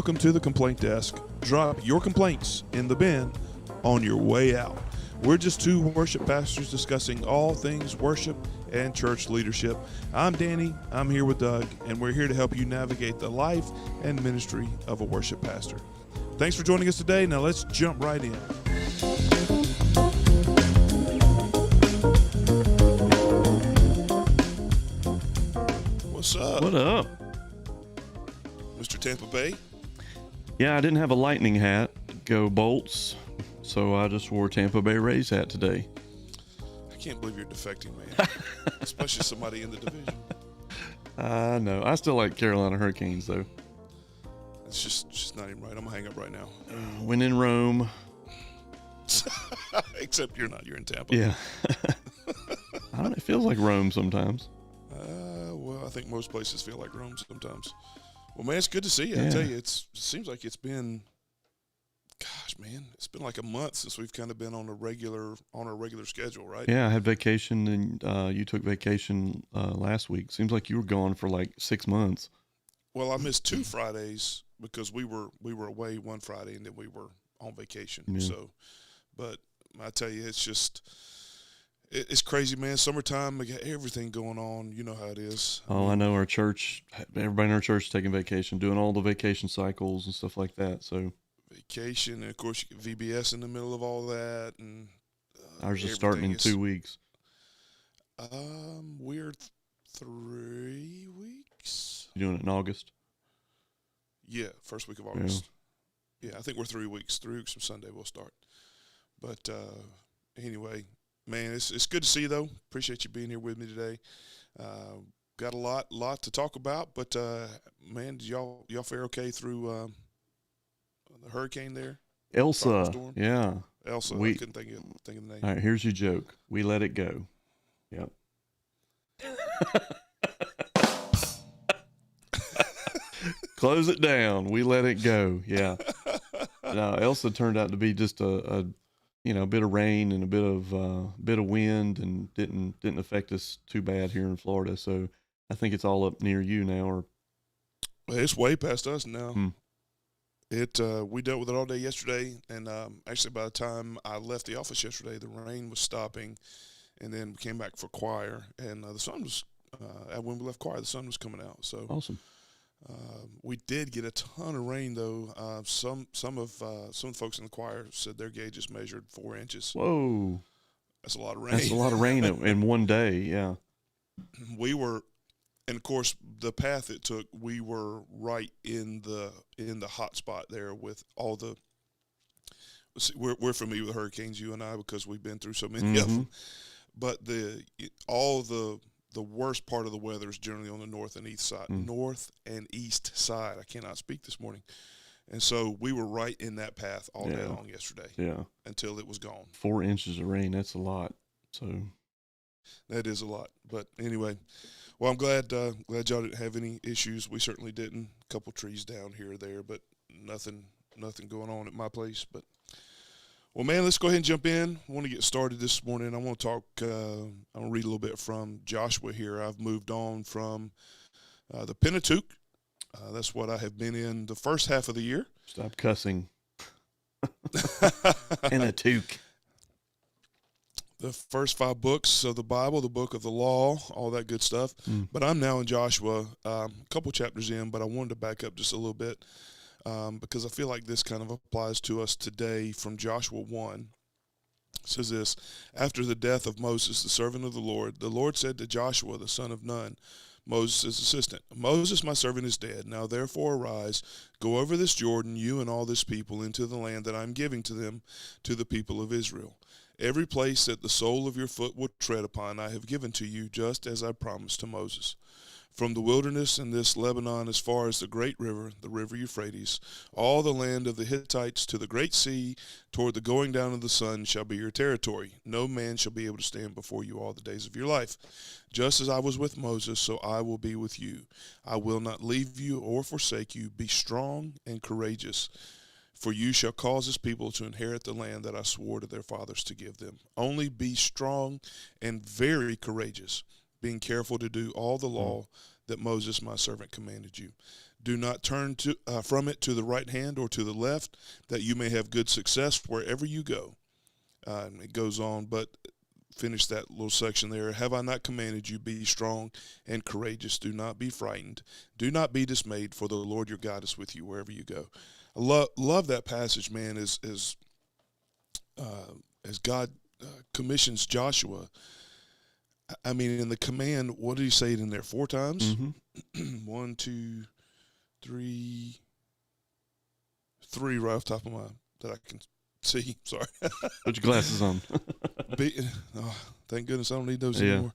welcome to the Complaint Desk. Drop your complaints in the bin on your way out. We're just two worship pastors discussing all things worship and church leadership. I'm Danny, I'm here with Doug, and we're here to help you navigate the life and ministry of a worship pastor. Thanks for joining us today. Now let's jump right in. What's up? What up? Mr. Tampa Bay? Yeah, I didn't have a lightning hat. Go Bolts. So I just wore Tampa Bay Rays hat today. I can't believe you're defecting, man. Especially somebody in the division. I know. I still like Carolina Hurricanes, though. It's just not even right. I'm going to hang up right now. When in Rome. Except you're not. You're in Tampa. Yeah. I don't know. It feels like Rome sometimes. Well, I think most places feel like Rome sometimes. Well, man, it's good to see you. Yeah. I tell you, it seems like it's been, gosh, man, it's been like a month since we've kind of been on our regular schedule, right? Yeah, I had vacation, and you took vacation last week. Seems like you were gone for like 6 months. Well, I missed 2 Fridays because we were away one Friday and then we were on vacation. Yeah. So, but I tell you, it's just. It's crazy, man. Summertime, we got everything going on. You know how it is. I know our church, everybody in our church is taking vacation, doing all the vacation cycles and stuff like that. So vacation, and of course, you get VBS in the middle of all that. And ours is starting in 2 weeks. We're 3 weeks. You doing it in August? Yeah, first week of August. Yeah, I think we're 3 weeks. 3 weeks from Sunday we'll start. But anyway. Man, it's good to see you, though. Appreciate you being here with me today. Got a lot to talk about, but, man, did y'all fare okay through the hurricane there? Elsa, yeah. Elsa, I couldn't think of the name. All right, here's your joke. We let it go. Yep. Close it down. We let it go. Yeah. No, Elsa turned out to be just a bit of rain and a bit of wind, and didn't affect us too bad here in Florida. So I think it's all up near you now, or it's way past us now. We dealt with it all day yesterday, and actually by the time I left the office yesterday, the rain was stopping, and then we came back for choir, and the sun was when we left choir, the sun was coming out. So awesome. We did get a ton of rain, though. Some of the folks in the choir said their gauges measured 4 inches. Whoa, that's a lot of rain. That's a lot of rain in one day. Yeah, we were, and of course, the path it took, we were right in the hot spot there with all the. We're familiar with hurricanes, you and I, because we've been through so many of them. But the worst part of the weather is generally on the north and east side. North and east side. I cannot speak this morning. And so we were right in that path all day long yesterday. Yeah. Until it was gone. 4 inches of rain, that's a lot. So that is a lot. But anyway, well, I'm glad y'all didn't have any issues. We certainly didn't. A couple trees down here or there, but nothing going on at my place. But well, man, let's go ahead and jump in. I want to get started this morning. I want to talk, I want to read a little bit from Joshua here. I've moved on from the Pentateuch. That's what I have been in the first half of the year. Stop cussing. Pentateuch. The first 5 books of the Bible, the book of the law, all that good stuff. But I'm now in Joshua, a couple chapters in, but I wanted to back up just a little bit. Because I feel like this kind of applies to us today from Joshua 1. It says this: after the death of Moses, the servant of the Lord said to Joshua, the son of Nun, Moses' assistant, Moses, my servant, is dead. Now therefore arise, go over this Jordan, you and all this people, into the land that I am giving to them, to the people of Israel. Every place that the sole of your foot will tread upon, I have given to you, just as I promised to Moses. From the wilderness and this Lebanon as far as the great river, the river Euphrates, all the land of the Hittites to the great sea, toward the going down of the sun, shall be your territory. No man shall be able to stand before you all the days of your life. Just as I was with Moses, so I will be with you. I will not leave you or forsake you. Be strong and courageous, for you shall cause this people to inherit the land that I swore to their fathers to give them. Only be strong and very courageous, being careful to do all the law that Moses my servant commanded you. Do not turn from it to the right hand or to the left, that you may have good success wherever you go. And it goes on, but finish that little section there. Have I not commanded you, be strong and courageous? Do not be frightened. Do not be dismayed, for the Lord your God is with you wherever you go. I love that passage, man, as God commissions Joshua. I mean, in the command, what did he say it in there? 4 times? Mm-hmm. 1, 2, 3 right off the top of my that I can see. Sorry. Put your glasses on. Thank goodness I don't need those Yeah.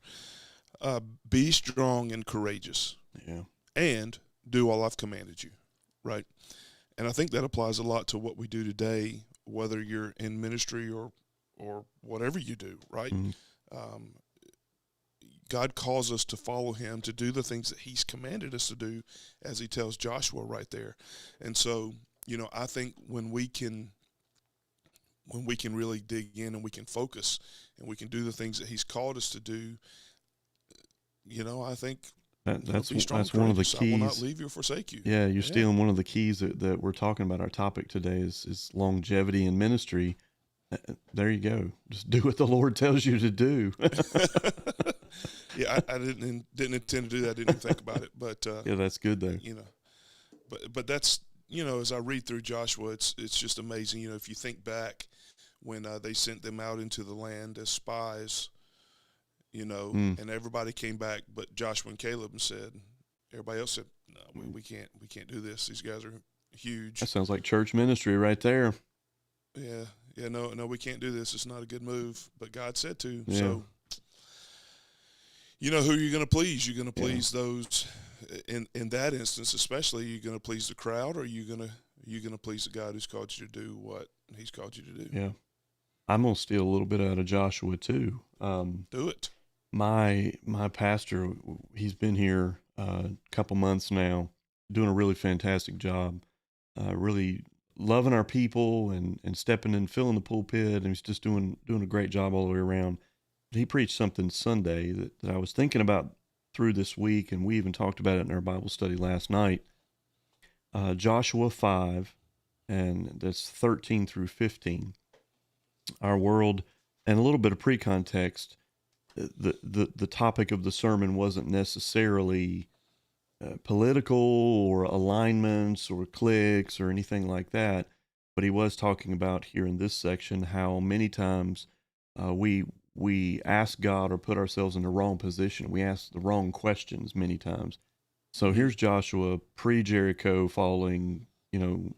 anymore. Be strong and courageous, Yeah. and do all I've commanded you. Right. And I think that applies a lot to what we do today, whether you're in ministry or whatever you do. Right. Mm-hmm. God calls us to follow him, to do the things that he's commanded us to do, as he tells Joshua right there. And so, I think when we can really dig in and we can focus and we can do the things that he's called us to do, I think That's be strong, one of the courageous. I will not keys. leave you or forsake you. Yeah, you're stealing one of the keys that we're talking about. Our topic today is longevity in ministry. There you go. Just do what the Lord tells you to do. Yeah, I didn't intend to do that. I didn't even think about it, but Yeah, that's good though. But that's as I read through Joshua, it's just amazing. If you think back when they sent them out into the land as spies, and everybody came back, but Joshua and Caleb said, everybody else said, no, we can't do this. These guys are huge. That sounds like church ministry right there. Yeah, no, we can't do this. It's not a good move, but God said to. Yeah. So, who you're going to please? You're going to please those in that instance, especially. You're going to please the crowd, or are you going to please the God who's called you to do what he's called you to do? Yeah, I'm gonna steal a little bit out of Joshua too. Do it. My pastor, he's been here a couple months now, doing a really fantastic job. Really loving our people and stepping in, filling the pulpit, and he's just doing a great job all the way around. He preached something Sunday that I was thinking about through this week, and we even talked about it in our Bible study last night. Joshua 5, and that's 13 through 15. Our world, and a little bit of pre-context, the topic of the sermon wasn't necessarily political or alignments or cliques or anything like that, but he was talking about here in this section how many times we ask God or put ourselves in the wrong position. We ask the wrong questions many times. So here's Joshua pre-Jericho, following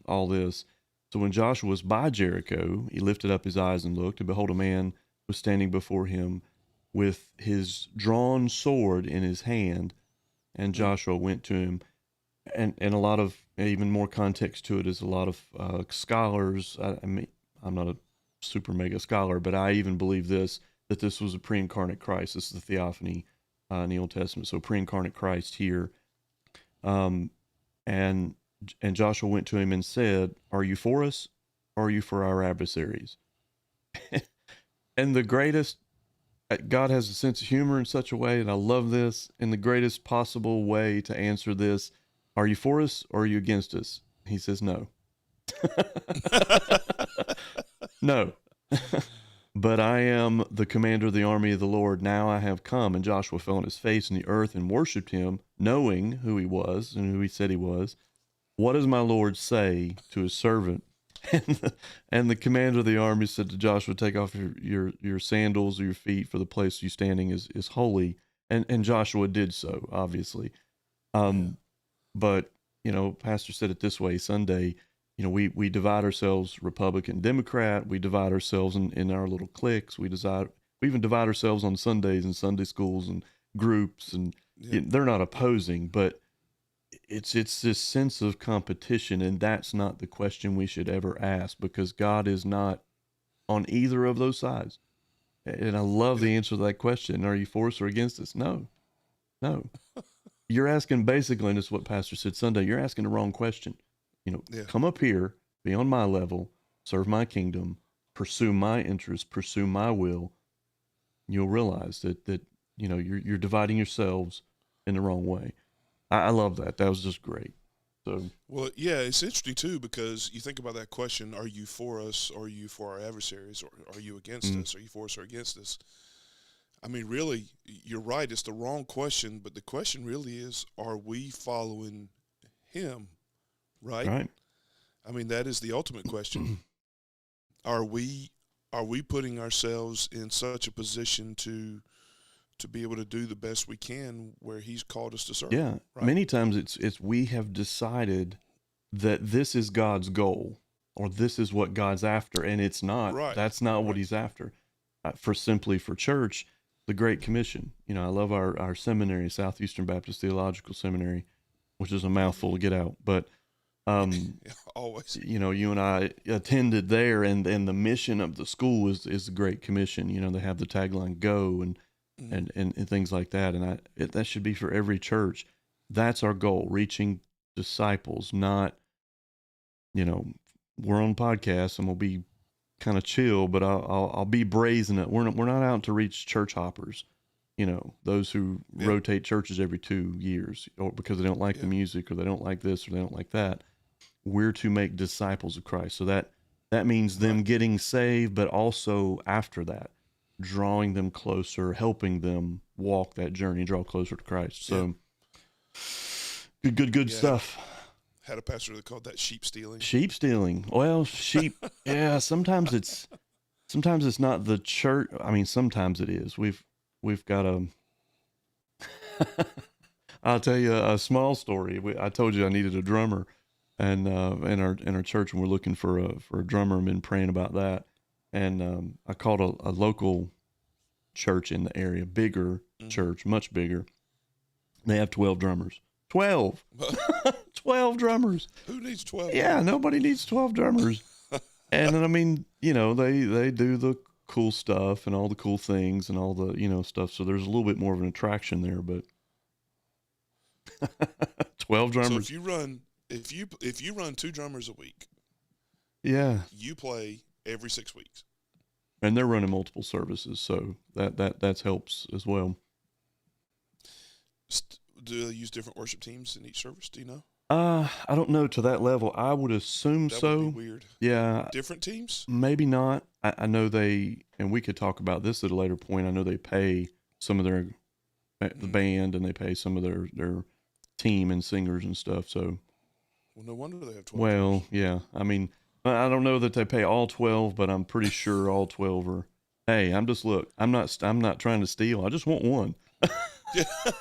all this. So when Joshua was by Jericho, he lifted up his eyes and looked, and behold, a man was standing before him with his drawn sword in his hand. And Joshua went to him. And a lot of, even more context to it, is a lot of scholars. I mean, I'm not a super mega scholar, but I even believe that this was a pre-incarnate Christ. This is the theophany in the Old Testament. So pre-incarnate Christ here. And Joshua went to him and said, "Are you for us, or are you for our adversaries?" And the greatest, God has a sense of humor in such a way, and I love this, in the greatest possible way to answer this: are you for us, or are you against us? He says, no. No. But I am the commander of the army of the Lord. Now I have come. And Joshua fell on his face in the earth and worshipped him, knowing who he was and who he said he was. What does my Lord say to his servant? And the commander of the army said to Joshua, take off your sandals or your feet, for the place you standing is holy. And Joshua did so, obviously. But, Pastor said it this way Sunday. We divide ourselves Republican, Democrat. We divide ourselves in our little cliques. We even divide ourselves on Sundays and Sunday schools and groups. And they're not opposing, but it's this sense of competition, and that's not the question we should ever ask, because God is not on either of those sides. And I love the answer to that question. Are you for us or against us? No. You're asking basically, and this is what Pastor said Sunday, you're asking the wrong question. Come up here, be on my level, serve my kingdom, pursue my interests, pursue my will. You'll realize that you're dividing yourselves in the wrong way. I love that. That was just great. So, Well, yeah, it's interesting too because you think about that question: Are you for us? Or are you for our adversaries? Or are you against us? Are you for us or against us? I mean, really, you're right. It's the wrong question, but the question really is: Are we following Him? Right? right. I mean, that is the ultimate question. Are we putting ourselves in such a position to be able to do the best we can where He's called us to serve? Yeah. Right? Many times it's we have decided that this is God's goal or this is what God's after, and it's not. Right. That's not what Right. He's after. For church, the Great Commission. You know, I love our seminary, Southeastern Baptist Theological Seminary, which is a mouthful to get out, but Yeah, always. you know, you and I attended there, and the mission of the school is the Great Commission. You know, they have the tagline "Go" and things like that, and that should be for every church. That's our goal: reaching disciples. Not, you know, we're on podcasts, and we'll be kind of chill, but I'll be brazen. We're not out to reach church hoppers. You know, those who rotate churches every 2 years, or because they don't like the music, or they don't like this, or they don't like that. We're to make disciples of Christ. So that means them getting saved, but also after that, drawing them closer, helping them walk that journey, draw closer to Christ. So good stuff. Had a pastor that called that sheep stealing. Sheep stealing. Well, sheep. Yeah, sometimes it's not the church. I mean, sometimes it is. We've got a. I'll tell you a small story. I told you I needed a drummer. And in our church, and we're looking for a drummer, and been praying about that. And I called a local church in the area, bigger church, much bigger. They have 12 drummers. 12 drummers. Who needs 12? Yeah, nobody needs 12 drummers. And then, I mean, you know, they do the cool stuff and all the cool things and all the, you know, stuff. So there's a little bit more of an attraction there, but 12 drummers. So if you run 2 drummers a week, yeah, you play every 6 weeks. And they're running multiple services, so that helps as well. Do they use different worship teams in each service? Do you know? I don't know to that level. I would assume That so. would be weird. Yeah. Different teams? Maybe not. I know they, and we could talk about this at a later point. I know they pay some of the band, and they pay some of their team and singers and stuff. So. Well, no wonder they have 12. Well, drummers. yeah. I mean, I don't know that they pay all 12, but I'm pretty sure all 12 are. Hey, I'm not trying to steal. I just want one. Yeah. I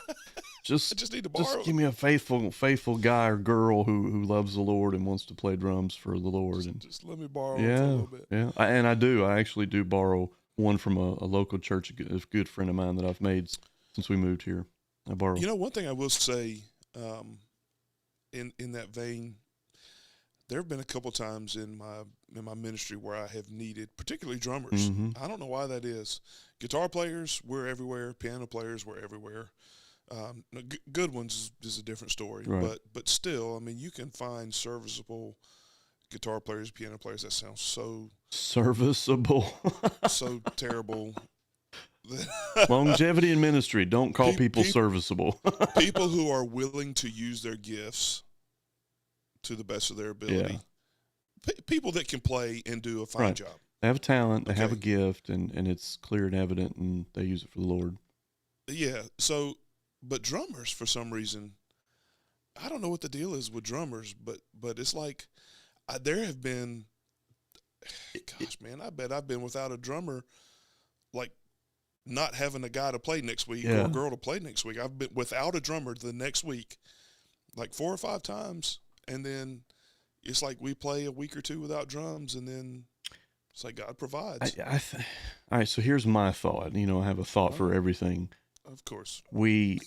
Just just need to borrow. Just give me a faithful guy or girl who loves the Lord and wants to play drums for the Lord. And just let me borrow it for a little bit. yeah, I do. I actually do borrow one from a local church, a good friend of mine that I've made since we moved here. I borrow. You know, one thing I will say, in that vein, there have been a couple times in my ministry where I have needed, particularly drummers. Mm-hmm. I don't know why that is. Guitar players, we're everywhere. Piano players, we're everywhere. Good ones is a different story, Right. but still, I mean, you can find serviceable guitar players, piano players that sound so Serviceable. so terrible. Longevity in ministry. Don't call people serviceable. People who are willing to use their gifts to the best of their ability. Yeah. People that can play and do a fine Right. job. They have a talent. They have a Okay. gift, and it's clear and evident, and they use it for the Lord. Yeah. So, but drummers, for some reason, I don't know what the deal is with drummers, but it's like there have been, gosh, man, I bet I've been without a drummer, like not having a guy to play next week or Yeah. a girl to play next week. I've been without a drummer the next week, like 4 or 5 times, and then it's like we play a week or 2 without drums, and then it's like God provides. All right. So here's my thought. You know, I have a thought for everything. Of course. We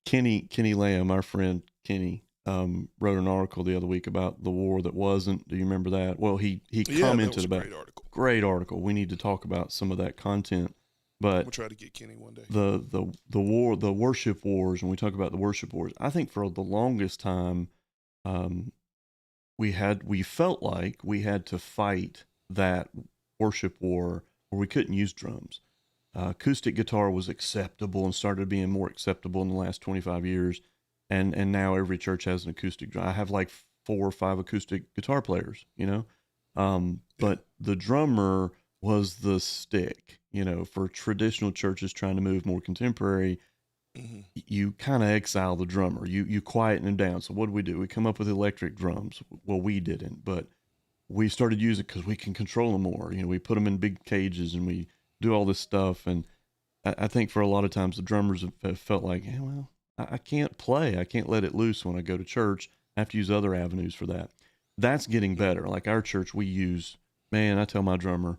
Kenny Lamb, our friend Kenny, wrote an article the other week about the war that wasn't. Do you remember that? Well, he commented that was a about great article. great article. We need to talk about some of that content. We'll But try to get Kenny one day. the war, the worship wars, when we talk about the worship wars, I think for the longest time, we felt like we had to fight that worship war where we couldn't use drums. Acoustic guitar was acceptable and started being more acceptable in the last 25 years. and now every church has an acoustic drum. I have like 4 or 5 acoustic guitar players, but the drummer was the stick, for traditional churches trying to move more contemporary. Mm-hmm. You kind of exile the drummer. You quieten him down. So what do? We come up with electric drums. Well, we didn't, but we started using it because we can control them more. We put them in big cages and we do all this stuff. And I think for a lot of times the drummers have felt like, well, I can't play. I can't let it loose when I go to church. I have to use other avenues for that. That's getting better. Like our church, I tell my drummer,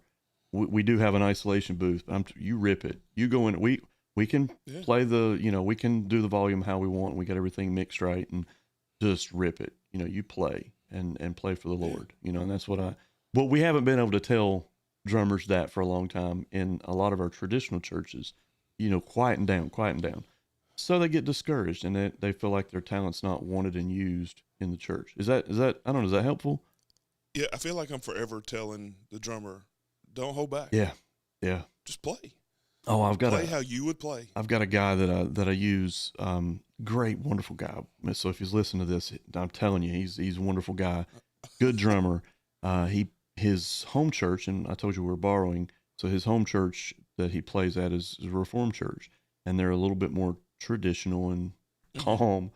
we do have an isolation booth. You rip it. You go in. We can play we can do the volume how we want. We got everything mixed right, and just rip it. You play and play for the Lord. And that's what we haven't been able to tell drummers that for a long time in a lot of our traditional churches. Quieten down. So they get discouraged and they feel like their talent's not wanted and used in the church. Is that I don't know, is that helpful? Yeah, I feel like I'm forever telling the drummer, don't hold back. Yeah. Just play. Oh, play how you would play. I've got a guy that I use, great, wonderful guy. So if he's listening to this, I'm telling you, he's a wonderful guy, good drummer. His home church, and I told you we're borrowing, so his home church that he plays at is a Reformed church, and they're a little bit more traditional and calm.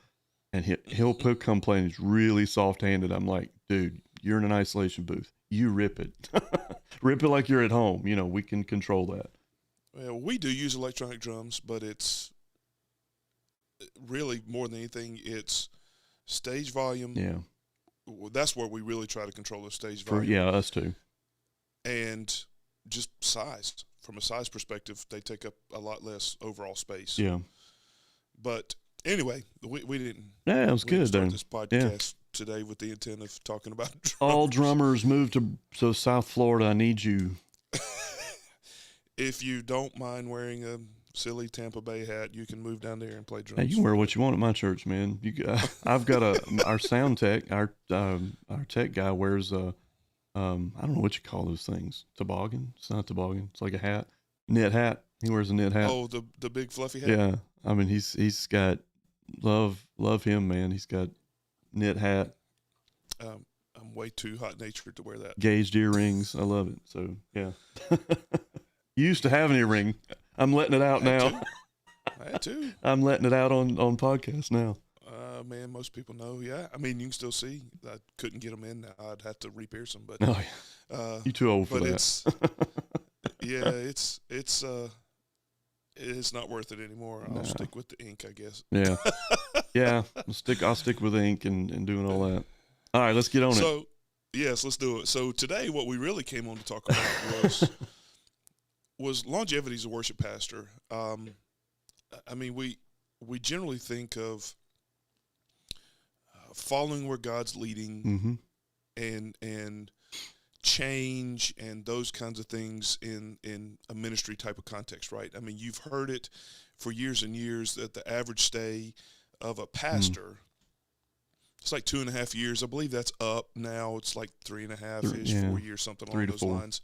And he'll come play, and he's really soft-handed. I'm like, dude, you're in an isolation booth. You rip it. Rip it like you're at home. We can control that. Well, we do use electronic drums, but it's really more than anything, it's stage volume. Yeah. That's where we really try to control the stage volume. Us too. And just size. From a size perspective, they take up a lot less overall space. Yeah. But anyway, we didn't. Yeah, it was good. Start this podcast today with the intent of talking about drummers. All drummers move to South Florida. I need you. If you don't mind wearing a silly Tampa Bay hat, you can move down there and play drums. Hey, you can wear what you want at my church, man. I've got our sound tech, our tech guy wears I don't know what you call those things. Toboggan? It's not toboggan. It's like a hat, knit hat. He wears a knit hat. Oh, the big fluffy hat. Yeah, I mean he's got love him, man. He's got knit hat. I'm way too hot natured to wear that. Gauged earrings. I love it. So yeah. You used to have an earring. I'm letting it out now. I had to. I'm letting it out on podcast now. Man, most people know. Yeah, I mean, you can still see. I couldn't get them in now. I'd have to re-pierce them. But you're too old for that. It's not worth it anymore. I'll stick with the ink, I guess. Yeah, yeah. I'll stick with ink and doing all that. All right, let's get on it. So, yes, let's do it. So today, what we really came on to talk about was longevity as a worship pastor. I mean, we generally think of following where God's leading, and change and those kinds of things in a ministry type of context, right? I mean, you've heard it for years and years that the average stay of a pastor, it's like 2.5 years. I believe that's up now. It's like 3.5-ish, 4 years, something along those lines.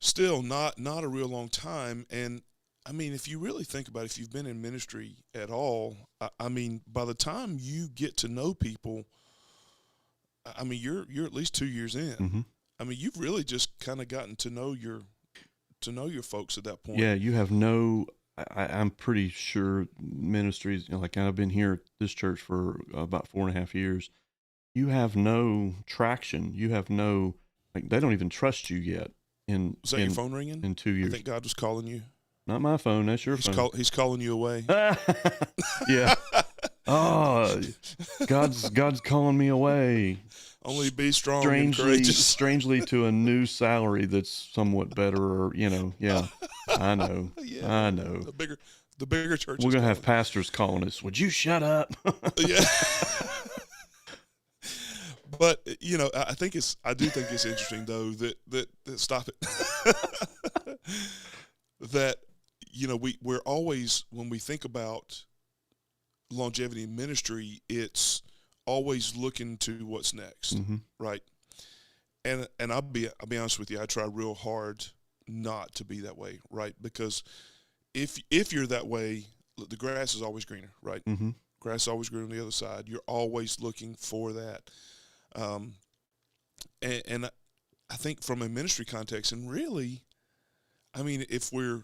Still not a real long time. And I mean, if you really think about it, if you've been in ministry at all, I mean, by the time you get to know people, I mean, you're at least 2 years in. I mean, you've really just kind of gotten to know your folks at that point. Yeah, you have no. I'm pretty sure ministries, like I've been here at this church for about 4.5 years. You have no traction. You have no, like, they don't even trust you yet. Is that your phone ringing? In 2 years. I think God was calling you. Not my phone. That's your phone. He's calling you away. Yeah. Oh, God's calling me away. Only be strong and courageous. Strangely to a new salary that's somewhat better, or yeah. I know. Yeah, I know. The bigger church. We're gonna have pastors calling us. Would you shut up? Yeah. But I do think it's interesting though that stop it. That we're always, when we think about longevity in ministry, it's always looking to what's next, right? And I'll be honest with you, I try real hard not to be that way, right? Because if you're that way, the grass is always greener, right? Grass is always green on the other side. You're always looking for that. And I think from a ministry context, and really, I mean, if we're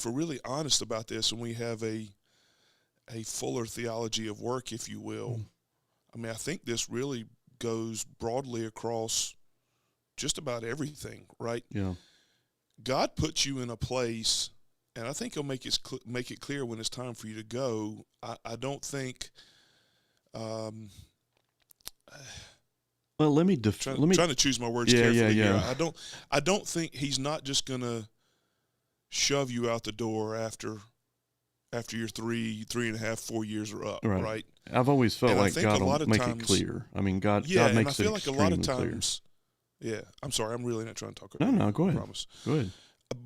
really honest about this, and we have a fuller theology of work, if you will, I mean, I think this really goes broadly across just about everything, right? Yeah. God puts you in a place, and I think He'll make it clear when it's time for you to go. I don't think. Well, let me trying to choose my words carefully here. I don't think He's not just gonna shove you out the door after your 3.5, 4 years are up, right? I've always felt and like God will make times, it clear. I mean, God and makes I feel it like a lot of extremely times. Clear. Yeah, I'm sorry, I'm really not trying to talk over No, go I ahead. promise. Go ahead.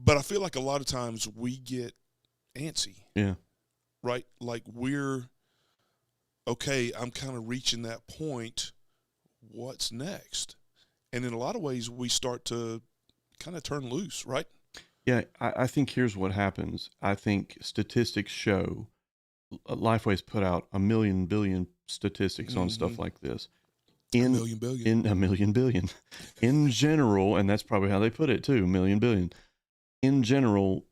But I feel like a lot of times we get antsy. Yeah. Right? Like we're okay, I'm kind of reaching that point. What's next? And in a lot of ways, we start to kind of turn loose, right? Yeah, I think here's what happens. I think statistics show, Lifeway's put out 1 million billion statistics on stuff like this. In a million billion. In general, and that's probably how they put it too, 1 million billion. In general,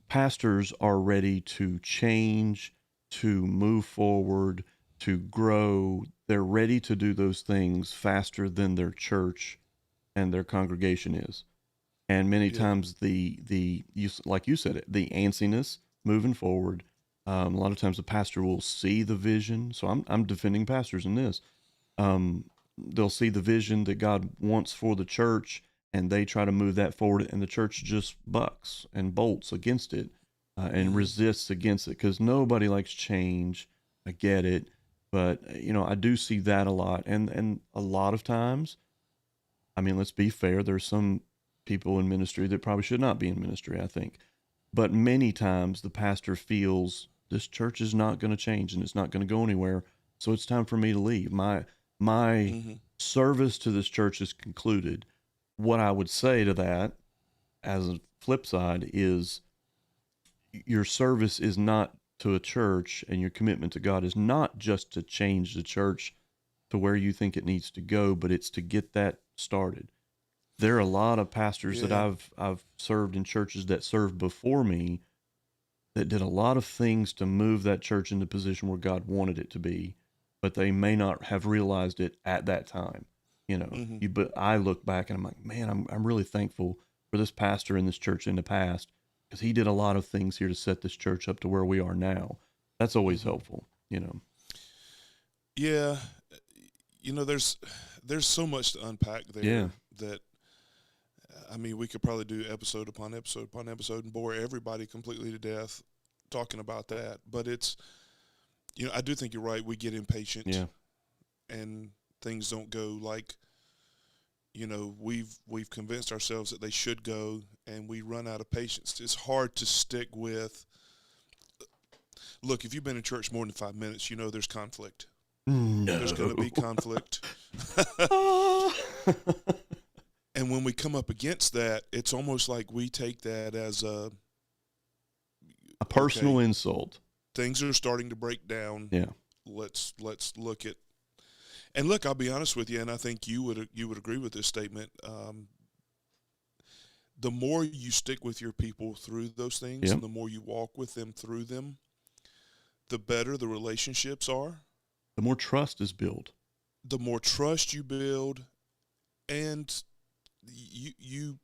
pastors are ready to change, to move forward, to grow. They're ready to do those things faster than their church and their congregation is. And many times like you said, the antsiness moving forward. A lot of times the pastor will see the vision. So I'm defending pastors in this. They'll see the vision that God wants for the church, and they try to move that forward, and the church just bucks and bolts against it and resists against it because nobody likes change. I get it. But, I do see that a lot. And a lot of times, I mean, let's be fair, there's some people in ministry that probably should not be in ministry, I think. But many times the pastor feels this church is not going to change and it's not going to go anywhere, so it's time for me to leave. My service to this church is concluded. What I would say to that, as a flip side, is your service is not to a church, and your commitment to God is not just to change the church to where you think it needs to go, but it's to get that started. There are a lot of pastors that I've served in churches that served before me that did a lot of things to move that church into the position where God wanted it to be, but they may not have realized it at that time. But I look back and I'm like, man, I'm really thankful for this pastor in this church in the past, because he did a lot of things here to set this church up to where we are now. That's always helpful, Yeah, there's so much to unpack there that, I mean, we could probably do episode upon episode upon episode and bore everybody completely to death talking about that. But it's, I do think you're right. We get impatient, and things don't go like, we've convinced ourselves that they should go, and we run out of patience. It's hard to stick with. Look, if you've been in church more than 5 minutes, there's conflict. No. There's going to be conflict. And when we come up against that, it's almost like we take that as a personal insult. Things are starting to break down. Yeah. Let's look at. And look, I'll be honest with you, and I think you would agree with this statement. The more you stick with your people through those things, and the more you walk with them through them, the better the relationships are. The more trust is built. The more trust you build, and you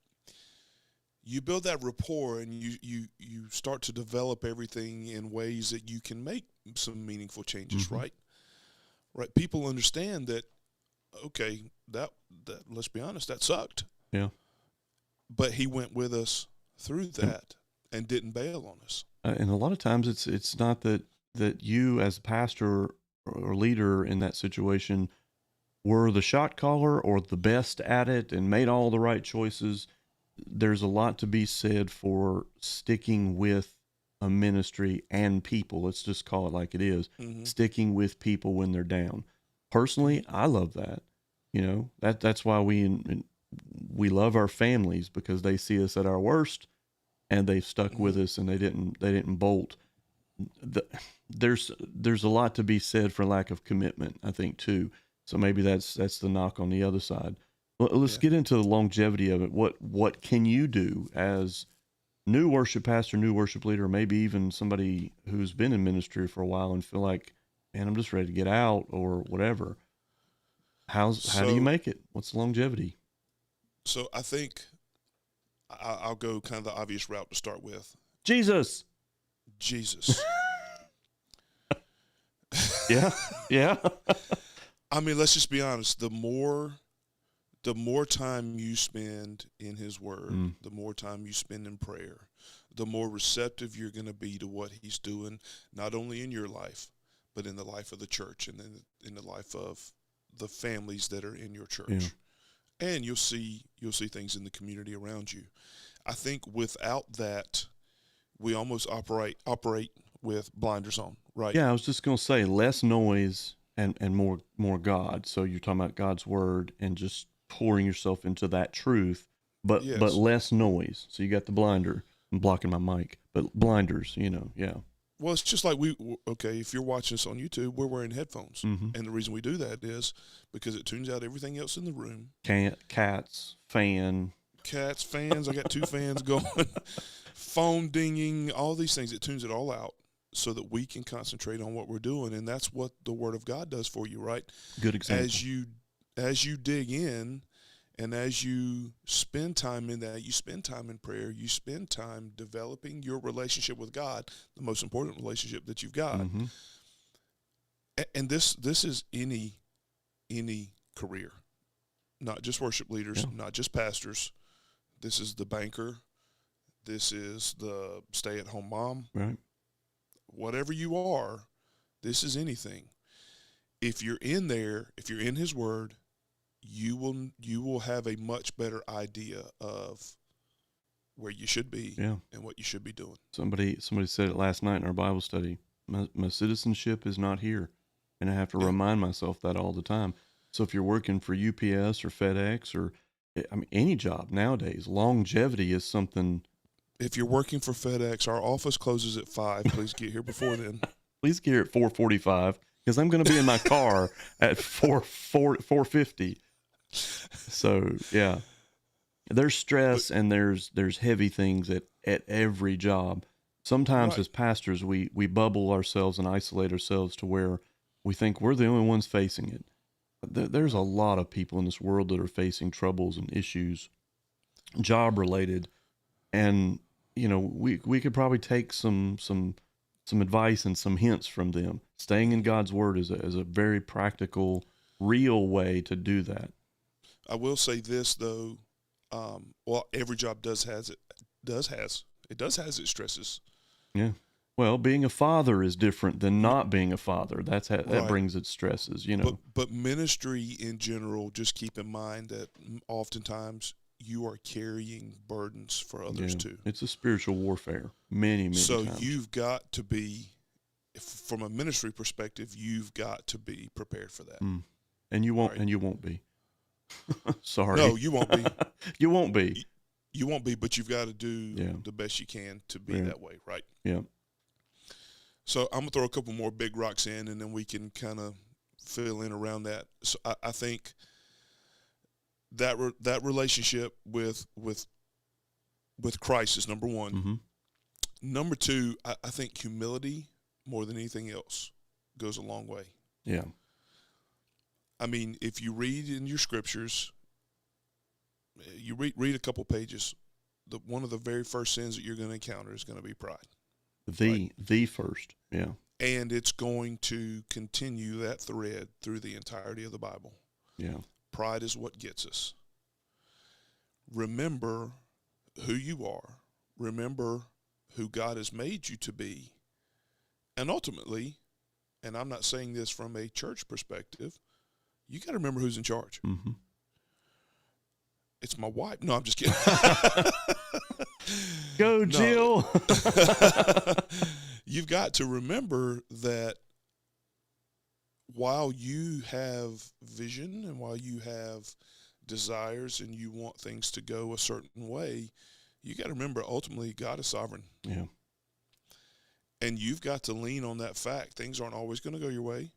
build that rapport, and you start to develop everything in ways that you can make some meaningful changes, right? Right. People understand that, okay, that let's be honest, that sucked. Yeah. But he went with us through that and didn't bail on us. And a lot of times it's not that you as a pastor or leader in that situation were the shot caller or the best at it and made all the right choices. There's a lot to be said for sticking with a ministry and people. Let's just call it like it is. Sticking with people when they're down. Personally, I love that. That's why we love our families, because they see us at our worst and they've stuck with us, and they didn't bolt. there's a lot to be said for lack of commitment, I think, too. So maybe that's the knock on the other side. Let's get into the longevity of it. What can you do as new worship pastor, new worship leader, or maybe even somebody who's been in ministry for a while and feel like, man, I'm just ready to get out or whatever? How do you make it? What's the longevity? So I think I'll go kind of the obvious route to start with. Jesus. Yeah. I mean, let's just be honest. The more time you spend in His Word, the more time you spend in prayer, the more receptive you're going to be to what He's doing, not only in your life, but in the life of the church and in the life of the families that are in your church. Yeah. And you'll see things in the community around you. I think without that, we almost operate with blinders on, right? Yeah, I was just going to say less noise and more God. So you're talking about God's word and just pouring yourself into that truth, but less noise. So you got the blinder. I'm blocking my mic, but blinders, yeah. Well, it's just like if you're watching us on YouTube, we're wearing headphones. And the reason we do that is because it tunes out everything else in the room. Cats, fans. I got 2 fans going, phone dinging, all these things. It tunes it all out so that we can concentrate on what we're doing. And that's what the Word of God does for you, right? Good example. As you dig in and as you spend time in that, you spend time in prayer, you spend time developing your relationship with God, the most important relationship that you've got. And this is any career, not just worship leaders, not just pastors. This is the banker. This is the stay-at-home mom. Right. Whatever you are, this is anything. If you're in there, if you're in His Word, you will have a much better idea of where you should be and what you should be doing. Somebody said it last night in our Bible study. My citizenship is not here, and I have to remind myself that all the time. So if you're working for UPS or FedEx or any job nowadays, longevity is something. If you're working for FedEx, our office closes at 5. Please get here before then. Please get here at 4:45 because I'm going to be in my car at 4:50. So yeah, there's stress and there's heavy things at every job. Sometimes as pastors, we bubble ourselves and isolate ourselves to where we think we're the only ones facing it. There's a lot of people in this world that are facing troubles and issues, job related, and we could probably take some advice and some hints from them. Staying in God's Word is a very practical, real way to do that. I will say this though, every job does has its stresses. Yeah. Well, being a father is different than not being a father. That brings its stresses, But ministry in general, just keep in mind that oftentimes you are carrying burdens for others too. It's a spiritual warfare, many times. So you've got to be, from a ministry perspective, you've got to be prepared for that. And you won't. Right? And you won't be. Sorry. No, you won't be. You won't be. You won't be, but you've got to do the best you can to be that way, right? Yeah. So I'm going to throw a couple more big rocks in, and then we can kind of fill in around that. So I think that relationship with Christ is number one. Mm-hmm. Number two, I think humility more than anything else goes a long way. Yeah. I mean, if you read in your scriptures, you read a couple pages, one of the very first sins that you're going to encounter is going to be pride. The first, yeah. And it's going to continue that thread through the entirety of the Bible. Yeah. Pride is what gets us. Remember who you are. Remember who God has made you to be. And ultimately, and I'm not saying this from a church perspective, you got to remember who's in charge. Mm-hmm. It's my wife. No, I'm just kidding. Go, Jill. You've got to remember that while you have vision and while you have desires and you want things to go a certain way, you got to remember ultimately God is sovereign. Yeah. And you've got to lean on that fact. Things aren't always going to go your way.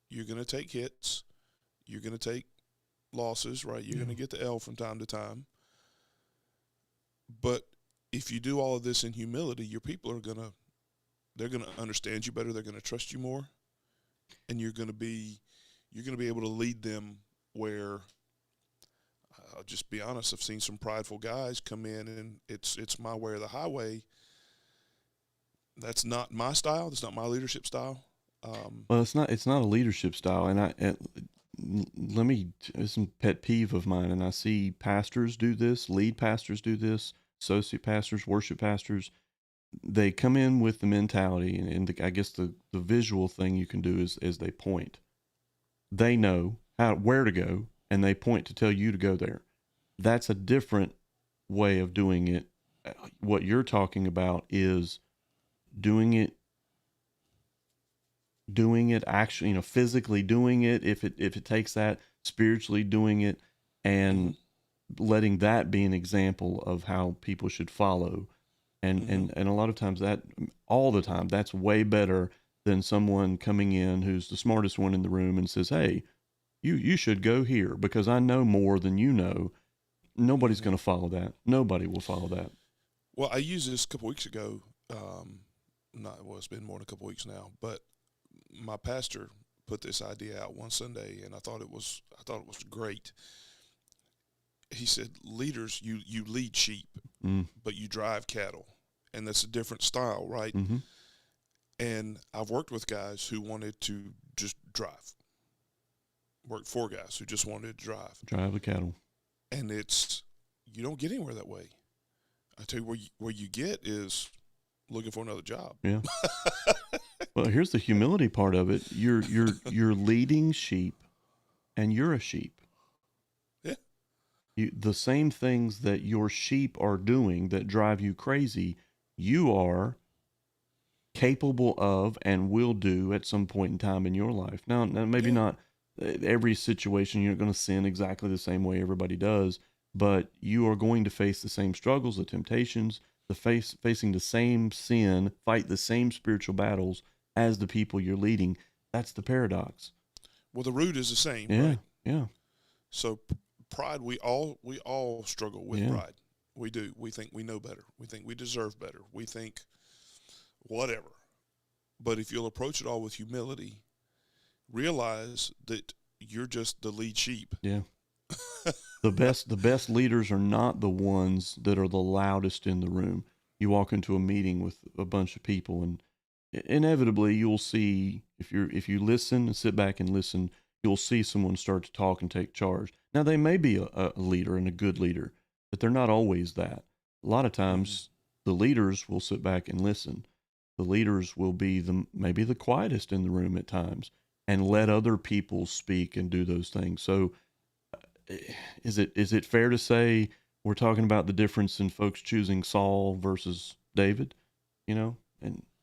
You're going to take hits. You're going to take losses, right? You're going to get the L from time to time. But if you do all of this in humility, your people are they're going to understand you better. They're going to trust you more. And you're going to be able to lead them where, I'll just be honest, I've seen some prideful guys come in and it's my way or the highway. That's not my style. That's not my leadership style. Well, it's not a leadership style, and it's a pet peeve of mine, and I see pastors do this, lead pastors do this, associate pastors, worship pastors. They come in with the mentality, and I guess the visual thing you can do is they point. They know where to go, and they point to tell you to go there. That's a different way of doing it. What you're talking about is doing it actually, physically doing it, if it takes that, spiritually doing it, and letting that be an example of how people should follow. And a lot of times, all the time, that's way better than someone coming in who's the smartest one in the room and says, hey, you should go here because I know more than you know. Nobody's going to follow that. Nobody will follow that. Well, I used this a couple weeks ago. It's been more than a couple weeks now, but my pastor put this idea out one Sunday, and I thought it was great. He said, leaders, you lead sheep, but you drive cattle, and that's a different style, right? Mm-hmm. And I've worked with guys who wanted to just drive. Worked for guys who just wanted to drive the cattle, and you don't get anywhere that way. I tell you where you get is looking for another job. Yeah. Well, here's the humility part of it. You're leading sheep, and you're a sheep. Yeah. The same things that your sheep are doing that drive you crazy, you are capable of and will do at some point in time in your life. Now maybe not every situation you're going to sin exactly the same way everybody does, but you are going to face the same struggles, the temptations, facing the same sin, fight the same spiritual battles as the people you're leading. That's the paradox. Well, the root is the same, Yeah, right? yeah. So pride, we all struggle with pride. We do. We think we know better. We think we deserve better. We think whatever. But if you'll approach it all with humility, realize that you're just the lead sheep. Yeah. The best leaders are not the ones that are the loudest in the room. You walk into a meeting with a bunch of people, and inevitably you'll see, if you listen and sit back and listen, you'll see someone start to talk and take charge. Now, they may be a leader and a good leader, but they're not always that. A lot of times the leaders will sit back and listen. The leaders will be maybe the quietest in the room at times and let other people speak and do those things. So is it fair to say we're talking about the difference in folks choosing Saul versus David, and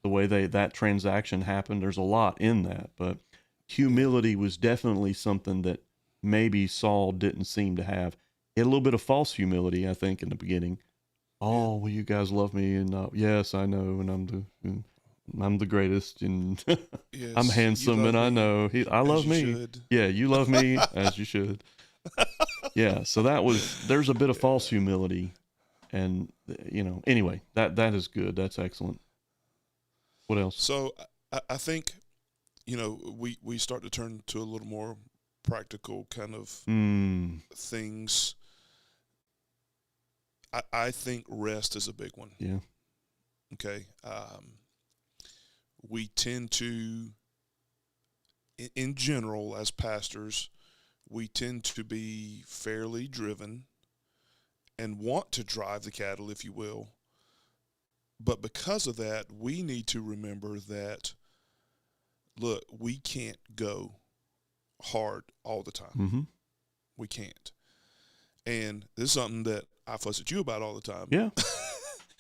the way that transaction happened? There's a lot in that, but humility was definitely something that maybe Saul didn't seem to have. He had a little bit of false humility, I think, in the beginning. Oh, well, you guys love me, and yes, I know, and I'm the greatest, and yes, I'm handsome, and I know I love me. Should. Yeah, you love me as you should. Yeah, so there's a bit of false humility, and anyway, that is good. That's excellent. What else? So I think we start to turn to a little more practical kind of things. I think rest is a big one. Yeah. Okay. We tend to, in general, as pastors, we tend to be fairly driven and want to drive the cattle, if you will. But because of that, we need to remember that, look, we can't go hard all the time. Mm-hmm. We can't. And this is something that I fuss at you about all the time. Yeah.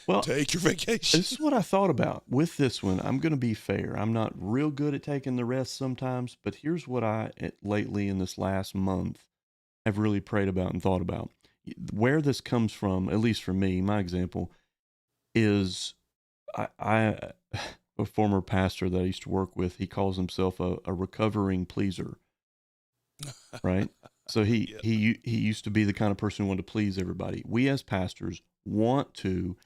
Well, take your vacation. This is what I thought about with this one. I'm going to be fair. I'm not real good at taking the rest sometimes, but here's what lately in this last month have really prayed about and thought about. Where this comes from, at least for me, my example, is a former pastor that I used to work with, he calls himself a recovering pleaser, right? So Yeah. he used to be the kind of person who wanted to please everybody. We as pastors want to,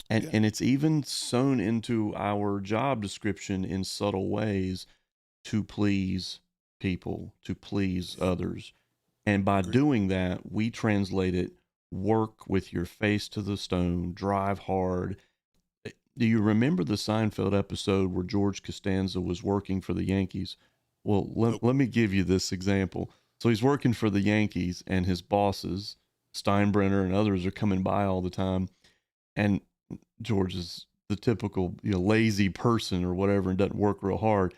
and Yeah. and it's even sewn into our job description in subtle ways to please people, to please Yeah. others. And by Agreed. doing that, we translate it: work with your face to the stone, drive hard. Do you remember the Seinfeld episode where George Costanza was working for the Yankees? Well, Nope. let me give you this example. So he's working for the Yankees, and his bosses, Steinbrenner and others, are coming by all the time. And George is the typical, lazy person or whatever and doesn't work real hard.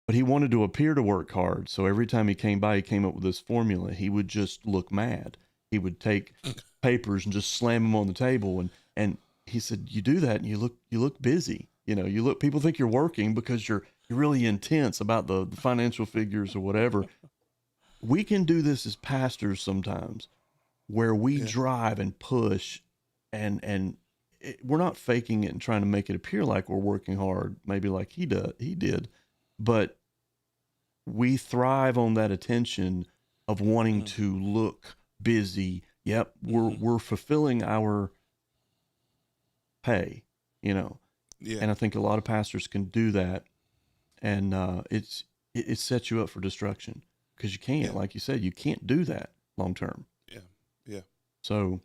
But he wanted to appear to work hard. So every time he came by, he came up with this formula. He would just look mad. He would take papers and just slam them on the table. And he said, "You do that, and you look busy. People think you're working because you're really intense about the financial figures or whatever." We can do this as pastors sometimes, where we Yeah. drive and push, and we're not faking it and trying to make it appear like we're working hard, maybe like he did, but we thrive on that attention of wanting to look busy. Yep, we're fulfilling our pay, Yeah. and I think a lot of pastors can do that, and it sets you up for destruction because you can't, Yeah. like you said, you can't do that long term. Yeah. Yeah. So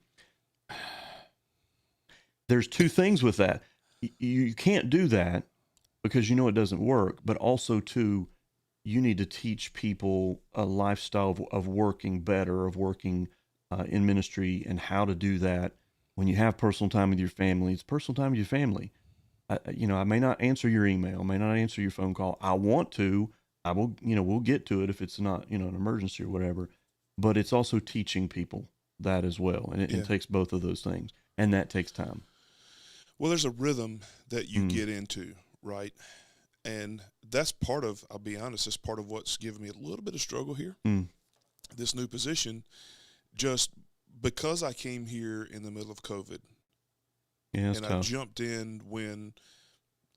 there's two things with that. You can't do that because it doesn't work, but also too, you need to teach people a lifestyle of working better, of working in ministry, and how to do that. When you have personal time with your family, it's personal time with your family. I may not answer your email, may not answer your phone call. I want to. I will. We'll get to it if it's not an emergency or whatever. But it's also teaching people that as well, and it Yeah. takes both of those things, and that takes time. Well, there's a rhythm that you get into, right? And that's part of, I'll be honest, that's part of what's given me a little bit of struggle here. This new position, just because I came here in the middle of COVID, Yeah, it's and I tough. jumped in when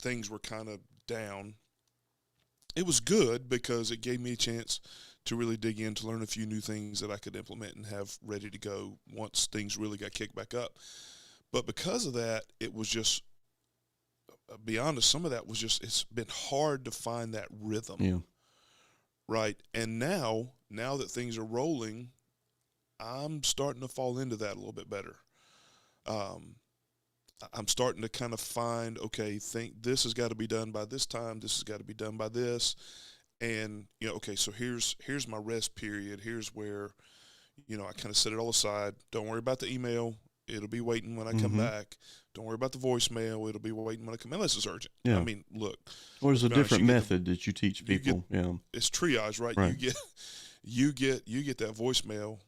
things were kind of down. It was good because it gave me a chance to really dig in, to learn a few new things that I could implement and have ready to go once things really got kicked back up. But because of that, it was just, I'll be honest, some of that was just, it's been hard to find that rhythm. Yeah. Right. And now that things are rolling, I'm starting to fall into that a little bit better. I'm starting to kind of find, okay, think this has got to be done by this time. This has got to be done by this. And, okay, so here's my rest period. Here's where, I kind of set it all aside. Don't worry about the email. It'll be waiting when I come back. Don't worry about the voicemail. It'll be waiting when I come in, unless it's urgent. Yeah. I mean, look. Or there's a honest, different method that you teach people. It's triage, right? Right. You get that voicemail.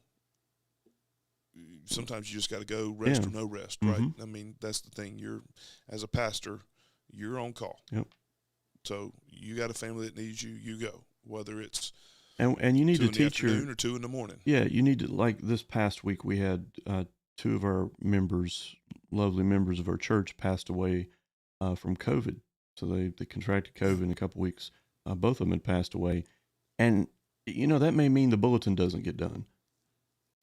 Sometimes you just got to go rest or no rest, right? I mean, that's the thing. As a pastor, you're on call. Yep. So you got a family that needs you, you go. Whether it's and you need 2 to teach in the afternoon or 2 in the morning. Yeah, you need to, like this past week, we had two of our members, lovely members of our church, passed away from COVID. So they contracted COVID in a couple weeks. Both of them had passed away. And, that may mean the bulletin doesn't get done.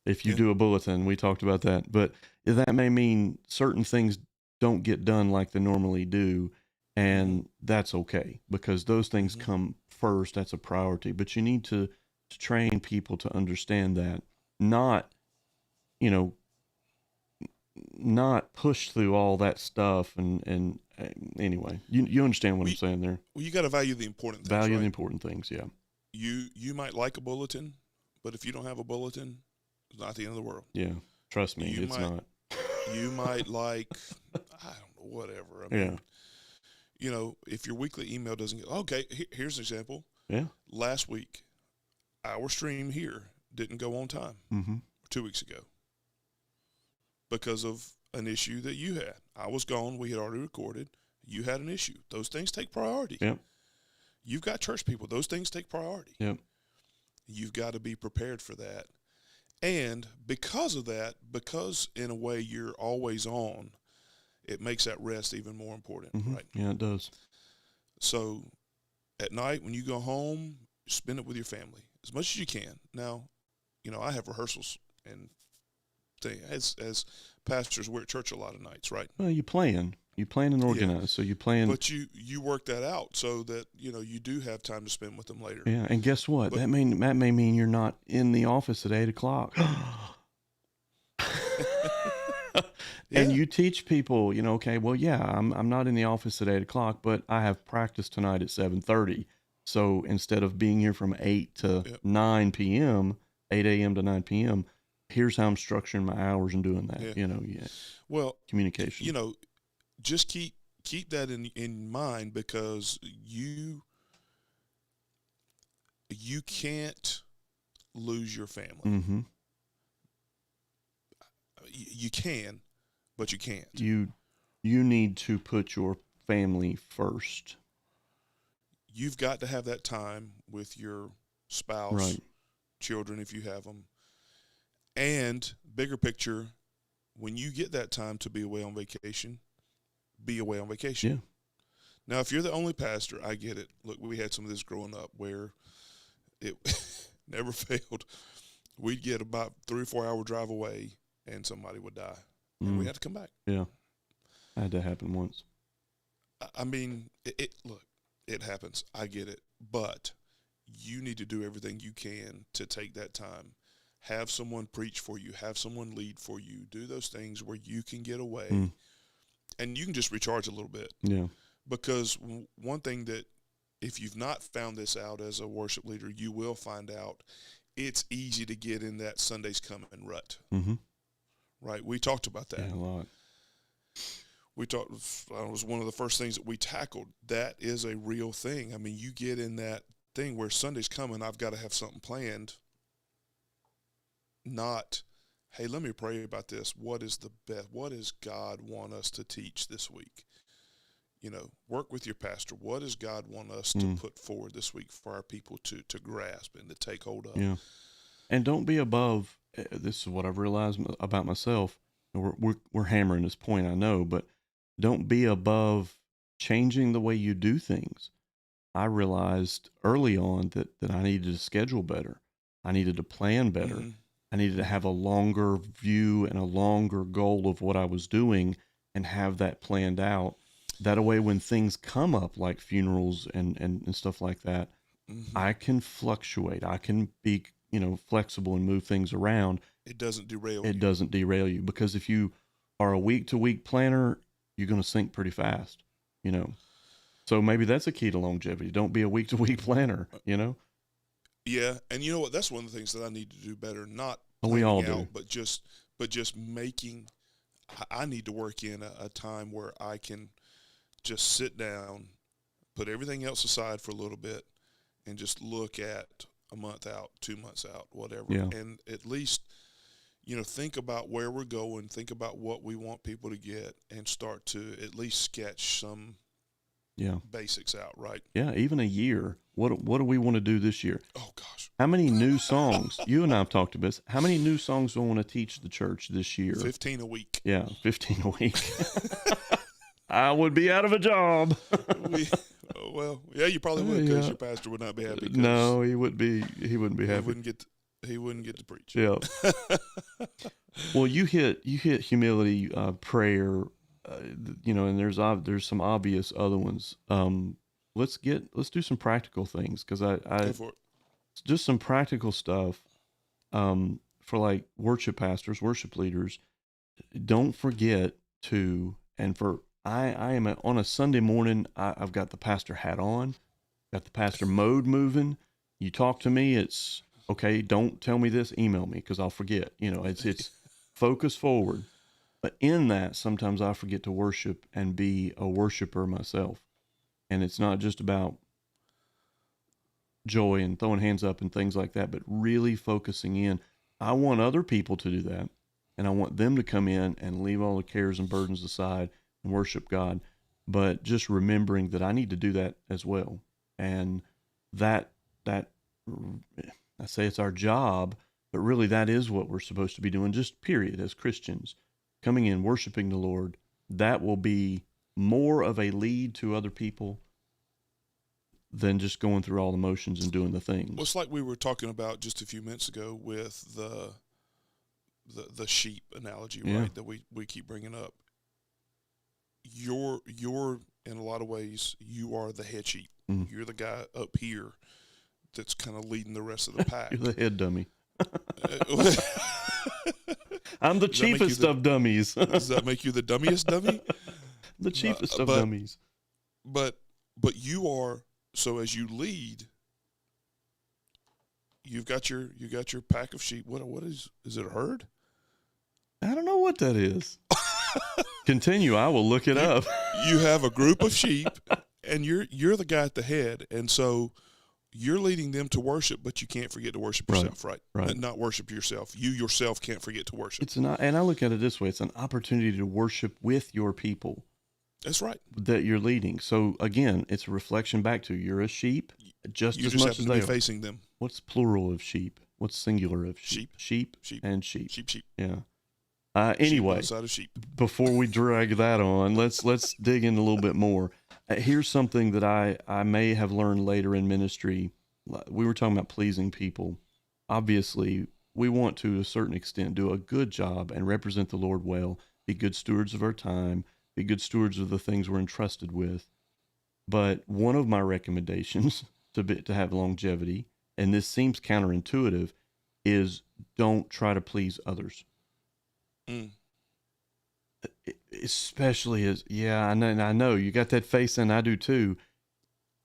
If you do a bulletin, we talked about that. But that may mean certain things don't get done like they normally do. And that's okay, because those things come first. That's a priority. But you need to train people to understand that, not push through all that stuff. And anyway, you understand what I'm saying there. Well, you got to value the important things. Value right? the important things. Yeah. You might like a bulletin, but if you don't have a bulletin, it's not the end of the world. Yeah. Trust me, it's not. You might like, I don't know, whatever. I mean, if your weekly email doesn't get, okay, here's an example. Yeah. Last week, our stream here didn't go on time 2 weeks ago because of an issue that you had. I was gone. We had already recorded. You had an issue. Those things take priority. Yep. You've got church people. Those things take priority. Yep. You've got to be prepared for that. And because of that, because in a way you're always on, it makes that rest even more important, right? Yeah, it does. So at night when you go home, spend it with your family as much as you can. Now, I have rehearsals and thing as pastors. We're at church a lot of nights, right? Well, you plan and organize. So you plan. But you work that out so that you do have time to spend with them later. Yeah, and guess what? But, that may mean you're not in the office at 8:00. Yeah. And you teach people, okay, well, yeah, I'm not in the office at 8:00, but I have practice tonight at 7:30. So instead of being here from 8 to 9 p.m., 8 a.m. to 9 p.m., here's how I'm structuring my hours and doing that. Yeah. Well, communication. Just keep that in mind, because you can't lose your family. Mm-hmm. You can, but you can't. You need to put your family first. You've got to have that time with your spouse, right. children if you have them, and bigger picture, when you get that time to be away on vacation, be away on vacation. Yeah. Now, if you're the only pastor, I get it. Look, we had some of this growing up where it never failed. We'd get about 3 or 4 hour drive away, and somebody would die, and we had to come back. Yeah, I had that happen once. I mean, look, it happens. I get it, but you need to do everything you can to take that time. Have someone preach for you. Have someone lead for you. Do those things where you can get away, and you can just recharge a little bit. Yeah. Because one thing that, if you've not found this out as a worship leader, you will find out, it's easy to get in that Sunday's coming rut. Mm-hmm. Right? We talked about that. Yeah, a lot. It was one of the first things that we tackled. That is a real thing. I mean, you get in that thing where Sunday's coming, I've got to have something planned. Not, hey, let me pray about this. What is the best? What does God want us to teach this week? Work with your pastor. What does God want us to put forward this week for our people to grasp and to take hold of? Yeah. And don't be above. This is what I've realized about myself. We're hammering this point, I know, but don't be above changing the way you do things. I realized early on that I needed to schedule better. I needed to plan better. Mm-hmm. I needed to have a longer view and a longer goal of what I was doing and have that planned out. That way, when things come up like funerals and stuff like that, I can fluctuate. I can be, flexible and move things around. It doesn't derail you. It doesn't derail you, because if you are a week-to-week planner, you're going to sink pretty fast, So maybe that's a key to longevity. Don't be a week-to-week planner, Yeah, and you know what? That's one of the things that I need to do better. Not we all do, out, but just making. I need to work in a time where I can just sit down, put everything else aside for a little bit, and just look at a month out, 2 months out, whatever. Yeah. And at least, think about where we're going, think about what we want people to get, and start to at least sketch some basics out, right? Yeah, even a year. What do we want to do this year? Oh, gosh. How many new songs? You and I have talked about this. How many new songs do I want to teach the church this year? 15 a week. Yeah, 15 a week. I would be out of a job. Well, yeah, you probably would, because your pastor would not be happy. No, he wouldn't be happy. He wouldn't get to preach. Yeah. Well, you hit humility, prayer, and there's some obvious other ones. Let's do some practical things, because I Go for it. Just some practical stuff for like worship pastors, worship leaders. Don't forget to, and for I am on a Sunday morning, I've got the pastor hat on, got the pastor mode moving. You talk to me, it's okay. Don't tell me this, email me, because I'll forget. It's focus forward. But in that, sometimes I forget to worship and be a worshiper myself. And it's not just about joy and throwing hands up and things like that, but really focusing in. I want other people to do that, and I want them to come in and leave all the cares and burdens aside and worship God, but just remembering that I need to do that as well. And that I say it's our job, but really that is what we're supposed to be doing, just period, as Christians, coming in, worshiping the Lord. That will be more of a lead to other people than just going through all the motions and doing the things. Well, it's like we were talking about just a few minutes ago with the sheep analogy, Yeah. right? That we keep bringing up. You're in a lot of ways, you are the head sheep. Mhm. You're the guy up here that's kind of leading the rest of the pack. You're the head dummy. Does I'm the Does that make you chiefest the- of dummies. that make you the dummiest dummy? The chiefest of but- dummies. But you are, so as you lead, you've got your pack of sheep. What is it, a herd? I don't know what that is. Continue. I will look it up. You have a group of sheep, and you're the guy at the head, and so you're leading them to worship, but you can't forget to worship Right, yourself, right? right. Not worship yourself. You yourself can't forget to worship. And I look at it this way: it's an opportunity to worship with your people That's right. that you're leading. So again, it's a reflection back to you're a sheep, just You as just much happen as to they be are. facing them. What's plural of sheep? What's singular of sheep? Sheep. And sheep. Sheep. Yeah. Sheep on Anyway, the side of sheep. before we drag that on, let's dig in a little bit more. Here's something that I may have learned later in ministry. We were talking about pleasing people. Obviously, we want to a certain extent do a good job and represent the Lord well, be good stewards of our time, be good stewards of the things we're entrusted with. But one of my recommendations to have longevity, and this seems counterintuitive, is don't try to please others. Mm. Especially I know you got that face, and I do too.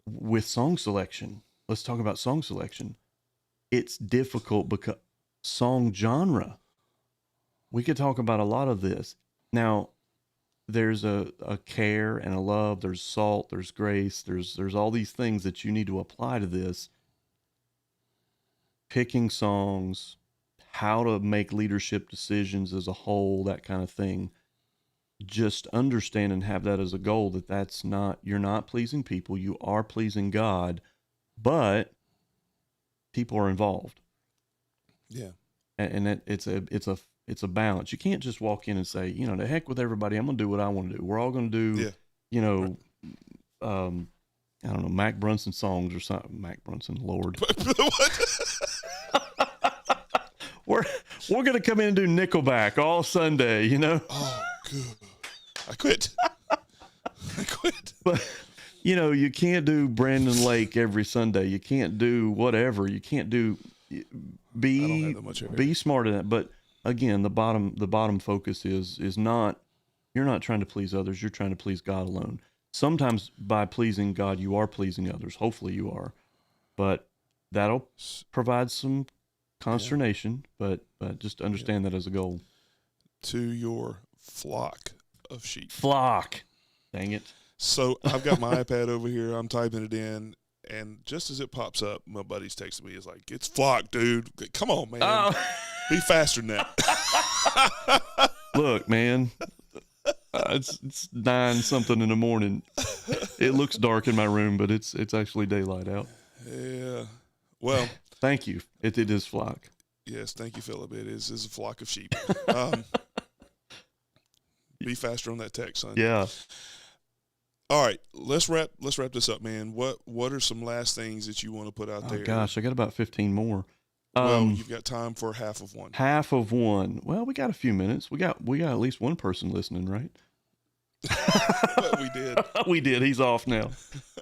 With song selection, let's talk about song selection. It's difficult because song genre. We could talk about a lot of this. Now, there's a care and a love. There's salt. There's grace. There's all these things that you need to apply to this. Picking songs, how to make leadership decisions as a whole, that kind of thing. Just understand and have that as a goal you're not pleasing people, you are pleasing God, but people are involved. Yeah. And it's a balance. You can't just walk in and say, to heck with everybody, I'm going to do what I want to do. We're all going to do, I don't know, Mac Brunson songs or something. Mac Brunson, Lord. We're going to come in and do Nickelback all Sunday, Oh, good. I quit. But, you can't do Brandon Lake every Sunday. You can't do whatever. You can't do, I don't have that much energy. be smart in that. But again, the bottom focus is not, you're not trying to please others. You're trying to please God alone. Sometimes by pleasing God, you are pleasing others. Hopefully you are, but that'll provide some consternation, but just understand that as a goal. To your flock of sheep. Flock. Dang it. So I've got my iPad over here. I'm typing it in, and just as it pops up, my buddy's texting me. He's like, "It's flock, dude. Come on, man. Oh. Be faster than that." Look, man. It's 9 something in the morning. It looks dark in my room, but it's actually daylight out. Yeah. Well, Thank you. It is flock. yes. Thank you, Philip. It is a flock of sheep. Be faster on that text, son. Yeah. All right. Let's wrap this up, man. What are some last things that you want to put out there? Oh gosh, I got about 15 more. Well, you've got time for half of one. Half of one. Well, we got a few minutes. We got at least one person listening, right? We did. We did. He's off now.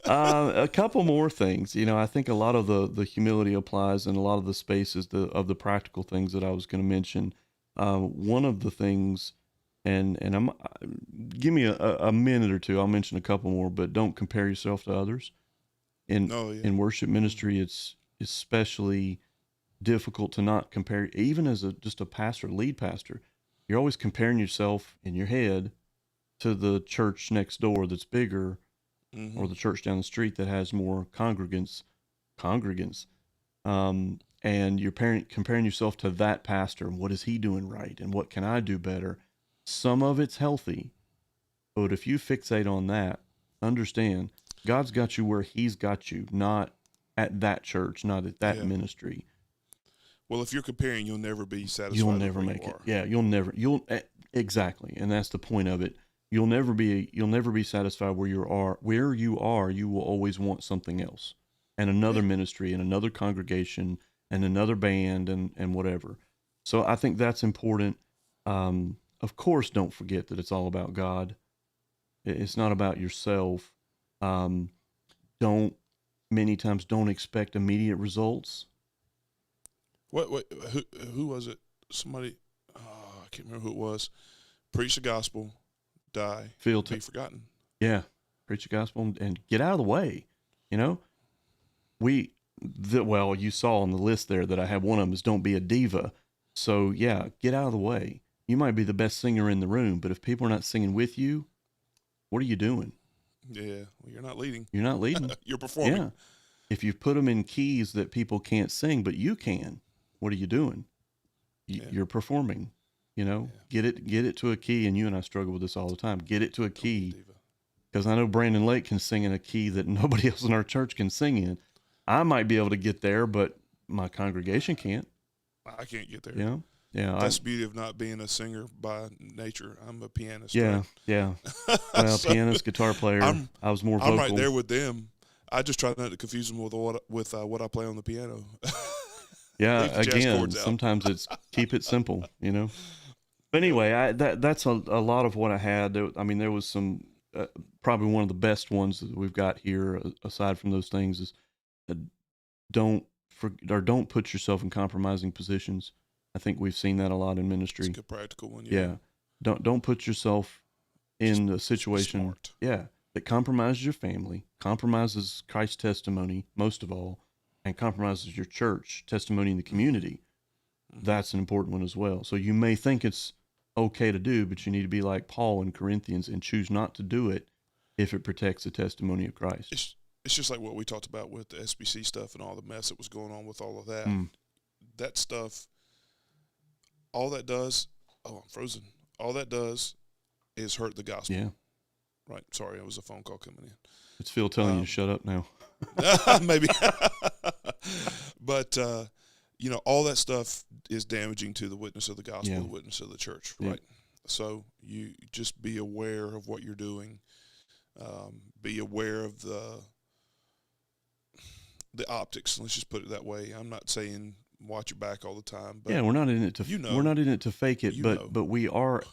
A couple more things. I think a lot of the humility applies in a lot of the spaces of the practical things that I was going to mention. One of the things, and give me a minute or two. I'll mention a couple more, but don't compare yourself to others. In worship ministry, it's especially difficult to not compare, even as just a pastor, lead pastor. You're always comparing yourself in your head to the church next door that's bigger, or the church down the street that has more congregants, and you're comparing yourself to that pastor and what is he doing right and what can I do better. Some of it's healthy, but if you fixate on that, understand God's got you where he's got you, not at that church, not at that ministry. Well, if you're comparing, you'll never be satisfied. You'll never make it. Yeah, you'll exactly. And that's the point of it. you'll never be satisfied where you are. Where you are, you will always want something else, and another ministry, and another congregation, and another band, and whatever. So I think that's important. Of course, don't forget that it's all about God. It's not about yourself. Don't many times don't expect immediate results. What who was it? Somebody, I can't remember who it was. Preach the gospel, die, be forgotten. Yeah, preach the gospel and get out of the way. You know, well, you saw on the list there that I have one of them is don't be a diva. So yeah, get out of the way. You might be the best singer in the room, but if people are not singing with you, what are you doing? Yeah, well, you're not leading. You're not leading. You're performing. Yeah. If you put them in keys that people can't sing, but you can, what are you doing? You're performing. You know, get it to a key. And you and I struggle with this all the time. Get it to a key. Because I know Brandon Lake can sing in a key that nobody else in our church can sing in. I might be able to get there, but my congregation can't. I can't get there. Yeah. Yeah. That's the beauty of not being a singer by nature. I'm a pianist. Yeah. Right? Yeah. Well, so, pianist, guitar player. I was more vocal. I'm right there with them. I just try not to confuse them with what I play on the piano. Yeah. Again, sometimes it's keep it simple, you know? But anyway, that's a lot of what I had. I mean, there was some, probably one of the best ones that we've got here, aside from those things, is don't put yourself in compromising positions. I think we've seen that a lot in ministry. It's a good practical one. Yeah. Don't put yourself in a situation. Smart. Yeah. That compromises your family, compromises Christ's testimony, most of all, and compromises your church testimony in the community. That's an important one as well. So you may think it's okay to do, but you need to be like Paul in Corinthians and choose not to do it if it protects the testimony of Christ. It's just like what we talked about with the SBC stuff and all the mess that was going on with all of that. That stuff, all that does, I'm frozen. All that does is hurt the gospel. Yeah. Right. Sorry, it was a phone call coming in. It's Phil telling you to shut up now. Maybe. But, all that stuff is damaging to the witness of the gospel, the witness of the church, right? So you just be aware of what you're doing. Be aware of the optics. Let's just put it that way. I'm not saying watch your back all the time, but we're not in it to we're not in it to fake it, but we are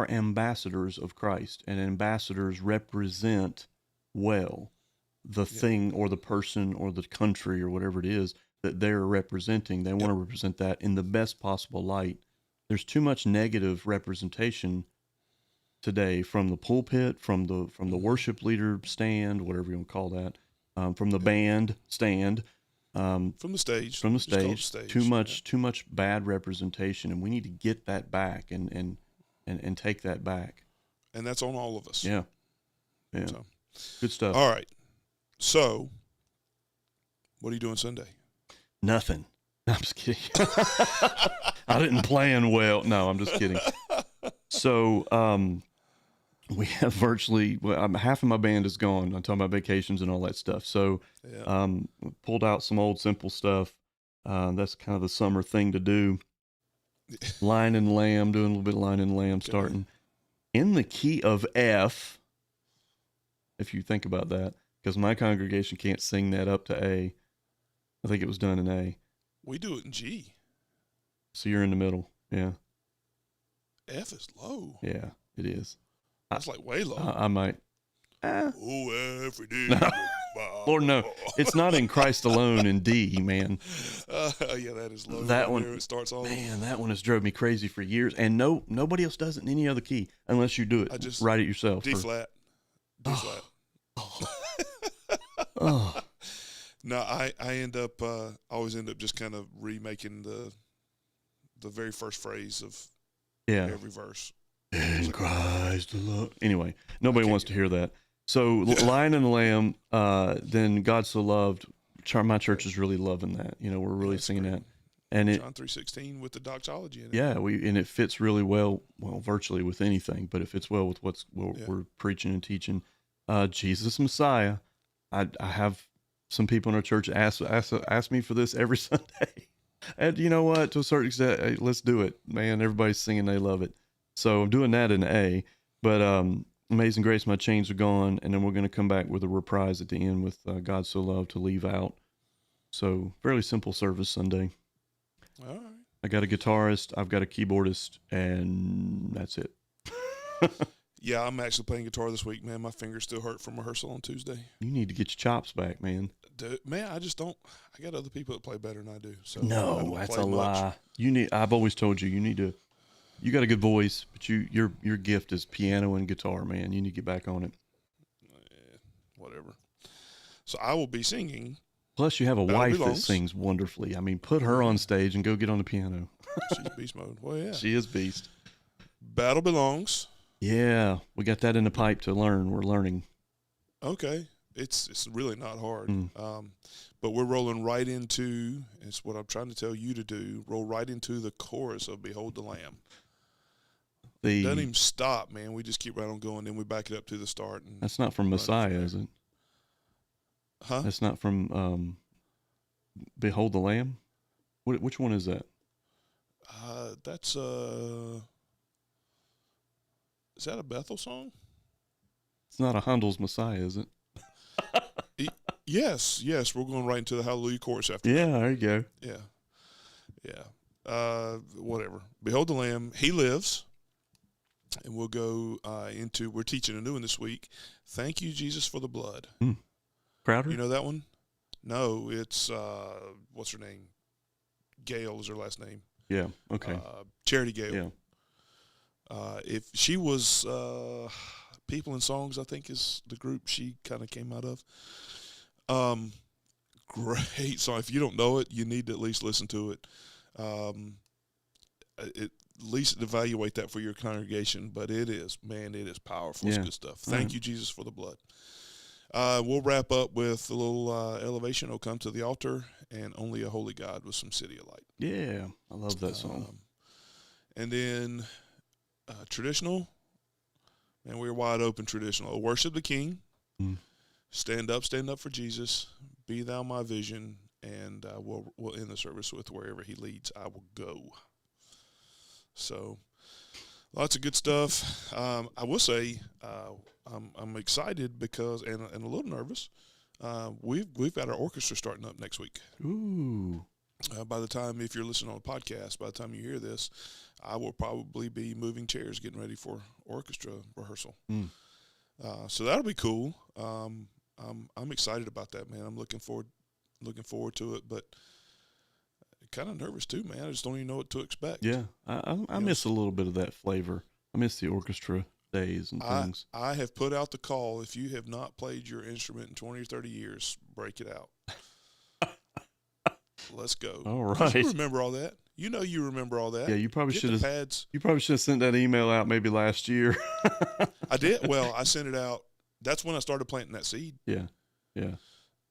ambassadors of Christ, and ambassadors represent the thing or the person or the country or whatever it is that they're representing. They want to represent that in the best possible light. There's too much negative representation today from the pulpit, from the worship leader stand, whatever you want to call that, from the band stand, from the stage, too much bad representation, and we need to get that back and take that back. And that's on all of us. Yeah. So, good stuff. All right. So, what are you doing Sunday? Nothing. I'm just kidding. I didn't plan well. No, I'm just kidding. So, we have virtually half of my band is gone. I'm talking about vacations and all that stuff. So, pulled out some old simple stuff. That's kind of the summer thing to do. Lion and Lamb, doing a little bit of Lion and Lamb, starting in the key of F. If you think about that, because my congregation can't sing that up to A. I think it was done in A. We do it in G. So you're in the middle. Yeah. F is low. Yeah, it is. That's like way low. I might. Oh, every day. Lord, no. It's not in Christ alone in D, man. Yeah, that is low. That one. It starts all man, that one has drove me crazy for years. And nobody else does it in any other key unless you do it. Write it yourself. D flat. D flat. Oh. No, I always end up just kind of remaking the very first phrase of every verse. In Christ the Lord. Anyway, nobody wants to hear that. So Lion and the Lamb, then God So Loved. My church is really loving that. We're really singing that. And John 3:16 with the doxology in it. Yeah, and it fits really well virtually with anything, but it fits well with what we're preaching and teaching. Jesus Messiah. I have some people in our church ask me for this every Sunday. And you know what? To a certain extent, let's do it, man. Everybody's singing, they love it. So I'm doing that in A. But Amazing Grace, My Chains Are Gone, and then we're going to come back with a reprise at the end with God So Loved to leave out. So fairly simple service Sunday. All right. I got a guitarist, I've got a keyboardist, and that's it. Yeah, I'm actually playing guitar this week, man. My fingers still hurt from rehearsal on Tuesday. You need to get your chops back, man. Dude, man, I just don't. I got other people that play better than I do. So I No, don't that's play a much. lie. I've always told you, you got a good voice, but your gift is piano and guitar, man. You need to get back on it. Whatever. So I will be singing. Plus, you have a Battle wife that Belongs. sings wonderfully. I mean, put her on stage and go get on the piano. She's beast mode. Well, yeah. She is beast. Battle Belongs. Yeah, we got that in the pipe to learn. We're learning. Okay. It's really not hard. Mm. But we're rolling right into, it's what I'm trying to tell you to do, roll right into the chorus of Behold the Lamb. Doesn't even stop, man. We just keep right on going, then we back it up to the start. And That's not from Messiah, is it? Huh? That's not from Behold the Lamb? Which one is that? That's is that a Bethel song? It's not a Handel's Messiah, is it? Yes, we're going right into the Hallelujah chorus after. Yeah, there you go. Yeah. Whatever. Behold the Lamb, He lives. And we'll go into, we're teaching a new one this week. Thank you, Jesus, for the blood. Crowder? You know that one? No, it's, what's her name? Gail is her last name. Yeah, okay. Charity Gail. Yeah. If she was People in Songs, I think is the group she kind of came out of. Great song. If you don't know it, you need to at least listen to it. At least evaluate that for your congregation. But it is powerful. It's good stuff. Thank you, Jesus, for the blood. We'll wrap up with a little elevation. Oh, come to the altar, and Only a Holy God with some City of Light. Yeah, I love that song. And then traditional, and we're wide open traditional. Worship the King. Stand up for Jesus. Be thou my vision. And we'll end the service with wherever he leads, I will go. So lots of good stuff. I will say I'm excited because and a little nervous. We've got our orchestra starting up next week. Ooh. By the time, if you're listening on the podcast, by the time you hear this, I will probably be moving chairs, getting ready for orchestra rehearsal. So that'll be cool. I'm excited about that, man. I'm looking forward to it, but kind of nervous too, man. I just don't even know what to expect. Yeah, I miss a little bit of that flavor. I miss the orchestra days and things. I have put out the call. If you have not played your instrument in 20 or 30 years, break it out. Let's go. All right. You remember all that. You know you remember all that. Yeah, you probably should have. Pads. You probably should have sent that email out maybe last year. I did. Well, I sent it out. That's when I started planting that seed. Yeah.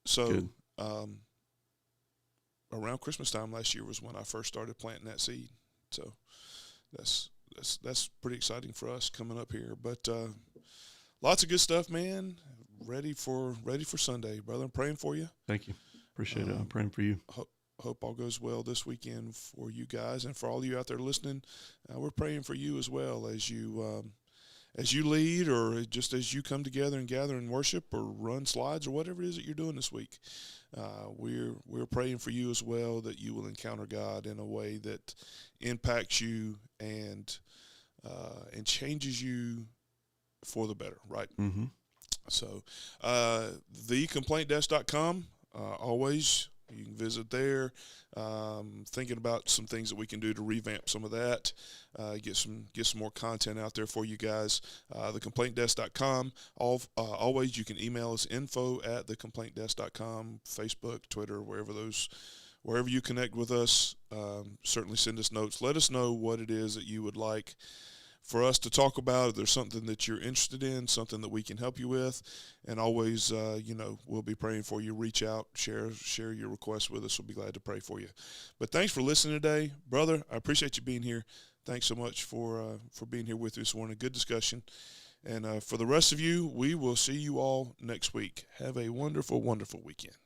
So, around Christmas time last year was when I first started planting that seed. So, that's pretty exciting for us coming up here. But lots of good stuff, man. Ready for Sunday, brother. I'm praying for you. Thank you. Appreciate it. I'm praying for you. Hope all goes well this weekend for you guys and for all of you out there listening. We're praying for you as well as you lead, or just as you come together and gather and worship, or run slides, or whatever it is that you're doing this week. We're praying for you as well, that you will encounter God in a way that impacts you and changes you for the better. Right. Mm-hmm. So, thecomplaintdesk.com. Always, you can visit there. Thinking about some things that we can do to revamp some of that, get some more content out there for you guys. Thecomplaintdesk.com. Always, you can email us info@thecomplaintdesk.com, Facebook, Twitter, wherever you connect with us. Certainly send us notes. Let us know what it is that you would like for us to talk about. If there's something that you're interested in, something that we can help you with, and always, we'll be praying for you. Reach out, share your requests with us. We'll be glad to pray for you. But thanks for listening today, brother. I appreciate you being here. Thanks so much for being here with us this morning. Good discussion. And for the rest of you, we will see you all next week. Have a wonderful, wonderful weekend.